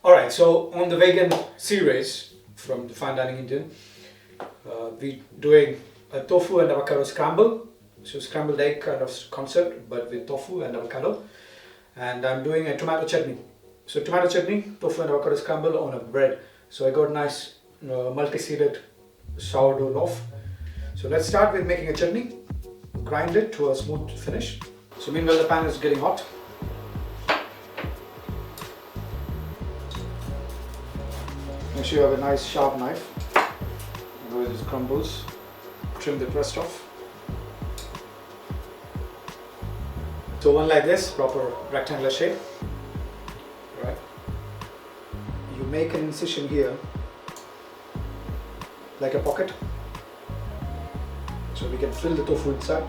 Alright, so on the vegan series from the Fine Dining Indian, we're doing a tofu and avocado scramble. So scrambled egg kind of concept, but with tofu and avocado. And I'm doing a tomato chutney. So tomato chutney, tofu and avocado scramble on a bread. So I got a nice multi-seeded sourdough loaf. So let's start with making a chutney. Grind it to a smooth finish. So meanwhile the pan is getting hot. Make sure you have a nice sharp knife. Go with these crumbles. Trim the crust off. So one like this, proper rectangular shape. Right. You make an incision here, like a pocket. So we can fill the tofu inside.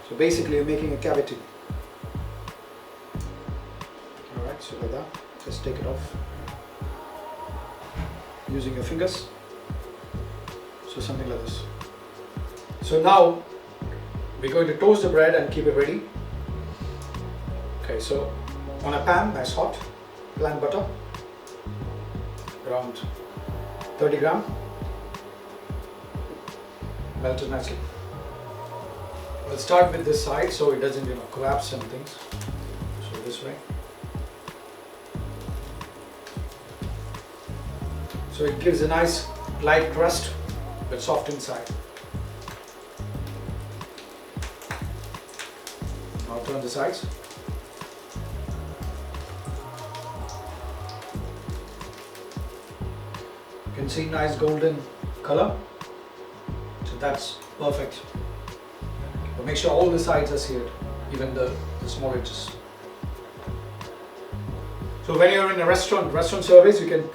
So basically you're making a cavity. Alright, so like that. Just take it off using your fingers. So something like this. So now we're going to toast the bread and keep it ready. Okay, so on a pan, nice hot, plant butter, around 30 gram, melted nicely. We'll start with this side so it doesn't collapse and things. So this way. So it gives a nice light crust but soft inside. Now turn the sides. You can see nice golden color. So that's perfect. But make sure all the sides are seared, even the small edges. So when you're in a restaurant service, you can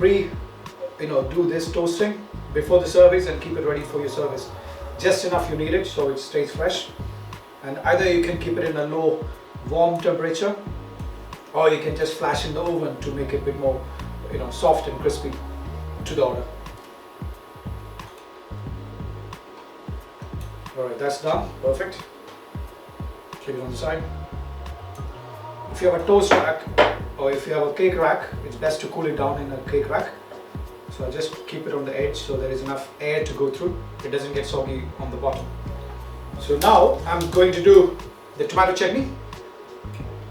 do this toasting before the service and keep it ready for your service. Just enough you need it so it stays fresh. And either you can keep it in a low warm temperature, or you can just flash in the oven to make it a bit more soft and crispy to the order. Alright, that's done. Perfect. Keep it on the side. If you have a toast rack or if you have a cake rack, it's best to cool it down in a cake rack. So I'll just keep it on the edge so there is enough air to go through. It doesn't get soggy on the bottom. So now I'm going to do the tomato chutney.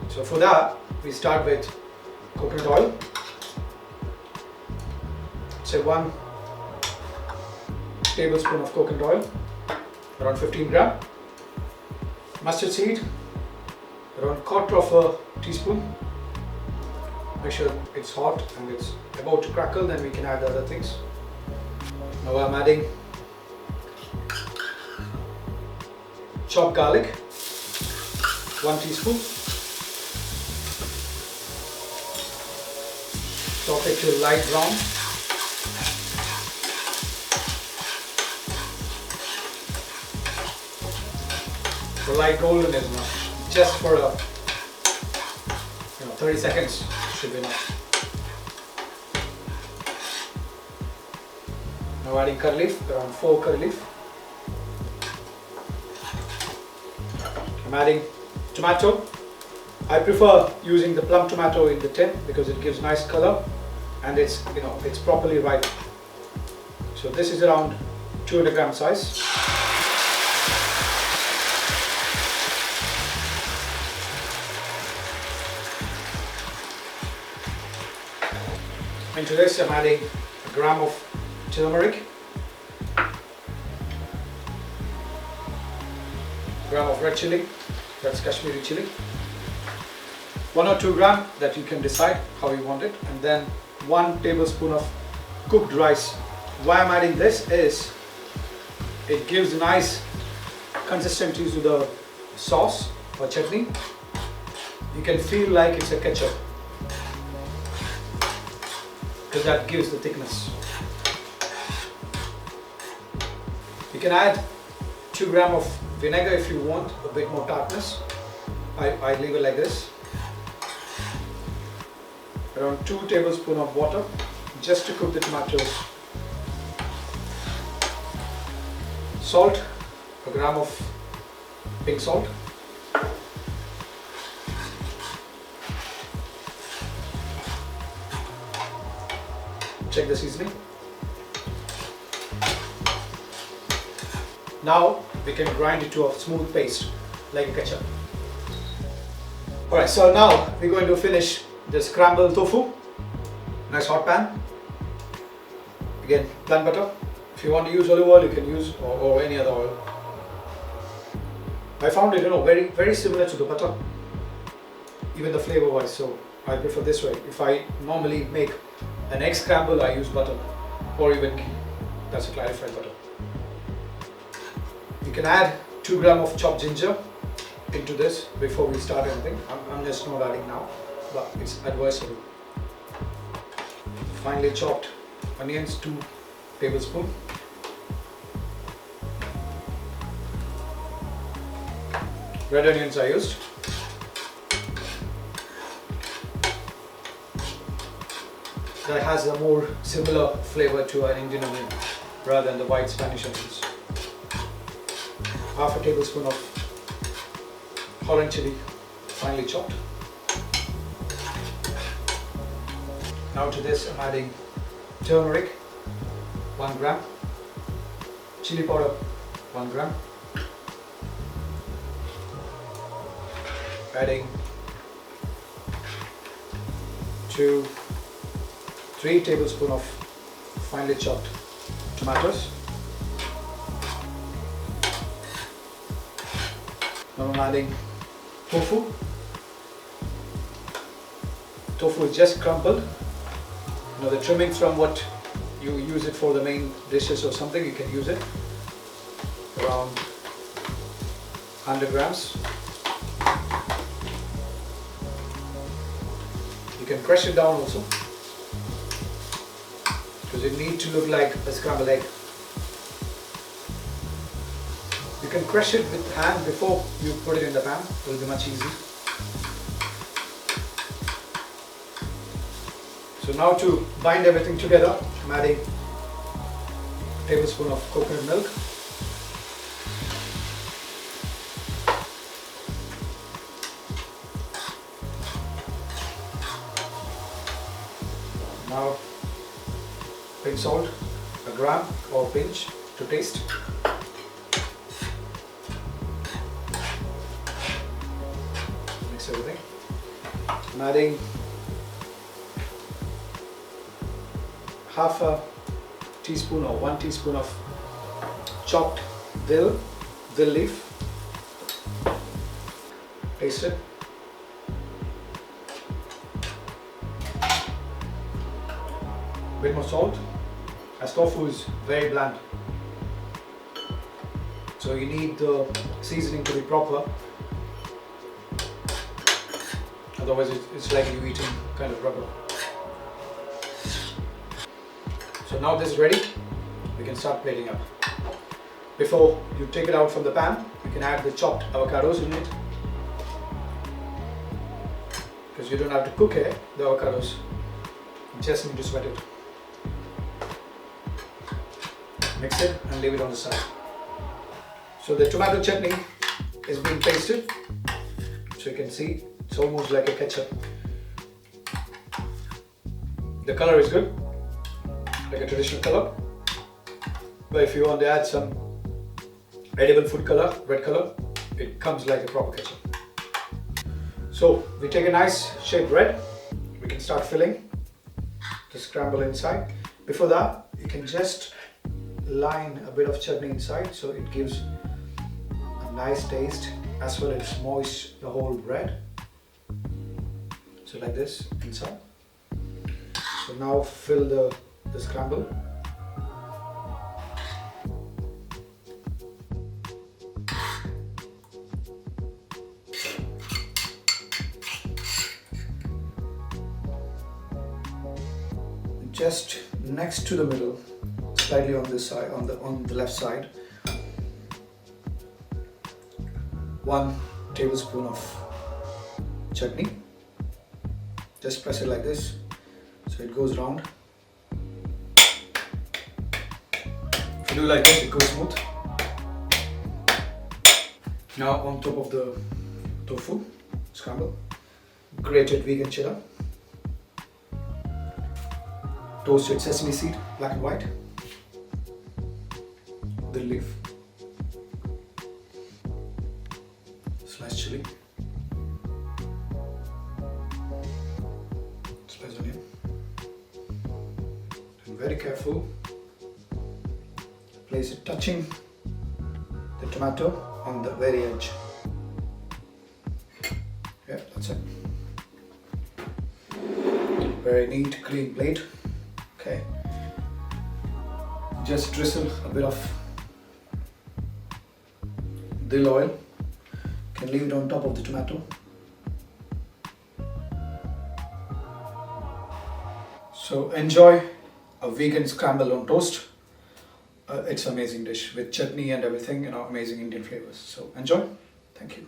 So for that, we start with coconut oil. Say 1 tablespoon of coconut oil, around 15 gram. Mustard seed, around 1/4 teaspoon. Make sure it's hot and it's about to crackle, then we can add other things. Now I'm adding chopped garlic, 1 teaspoon. Saute to light brown. So light golden is enough. Just for 30 seconds should be enough. Now adding curry leaf, around 4 curry leaf. I'm adding tomato. I prefer using the plum tomato in the tin because it gives nice color and it's properly ripe. So this is around 200 gram size. Into this I'm adding a gram of turmeric, gram of red chilli, that's Kashmiri chilli, 1 or 2 gram that you can decide how you want it, and then 1 tablespoon of cooked rice. Why I'm adding this is it gives nice consistency to the sauce or chutney. You can feel like it's a ketchup because that gives the thickness. You can add 2 gram of vinegar if you want a bit more tartness. I leave it like this. Around 2 tablespoons of water just to cook the tomatoes. salt, a gram of pink salt, check the seasoning. Now we can grind it to a smooth paste like a ketchup. Alright, so now we're going to finish the scrambled tofu. Nice hot pan. Again, plant butter. If you want to use olive oil, you can use or any other oil. I found it, very similar to the butter, even the flavor wise. So I prefer this way. If I normally make an egg scramble, I use butter or even ghee. That's a clarified butter. You can add 2 grams of chopped ginger into this before we start anything. I'm just not adding now, but it's advisable. Finely chopped onions, 2 tablespoons. Red onions I used. That has a more similar flavor to an Indian onion rather than the white Spanish onions. Half a tablespoon of orange chilli, finely chopped. Now to this I'm adding turmeric, 1 gram, chili powder, 1 gram, adding 3 tablespoons of finely chopped tomatoes. Now I'm adding tofu. Tofu is just crumpled. The trimmings from what you use it for the main dishes or something, you can use it. Around 100 grams. You can crush it down also, because it needs to look like a scrambled egg. You can crush it with hand before you put it in the pan. It will be much easier. So now to bind everything together, I'm adding a tablespoon of coconut milk, now pink salt, a gram or pinch to taste. Mix everything. I'm adding half a teaspoon or 1 teaspoon of chopped dill leaf. Taste it. Bit more salt, as tofu is very bland, so you need the seasoning to be proper, otherwise it's like you eating kind of rubber. So now this is ready, we can start plating up. Before you take it out from the pan, you can add the chopped avocados in it, because you don't have to cook it, the avocados, you just need to sweat it. Mix it and leave it on the side. So the tomato chutney is being pasted, so you can see it's almost like a ketchup. The color is good, like a traditional color, but if you want to add some edible food color, red color, it comes like a proper ketchup. So we take a nice shaped bread, we can start filling the scramble inside. Before that, you can just line a bit of chutney inside, so it gives a nice taste as well as moist the whole bread. So like this inside. So now fill the scramble. Just next to the middle, slightly on this side, on the left side, 1 tablespoon of chutney. Just press it like this, so it goes round. If you do like this, it goes smooth. Now on top of the tofu scramble, grated vegan cheddar, toasted sesame seed, black and white, the leaf, sliced chili, sliced onion, and very careful, place it touching the tomato on the very edge. Yeah, that's it. Very neat, clean plate. Okay. Just drizzle a bit of dill oil. Can leave it on top of the tomato. So enjoy a vegan scramble on toast. It's an amazing dish with chutney and everything, amazing Indian flavors. So enjoy. Thank you.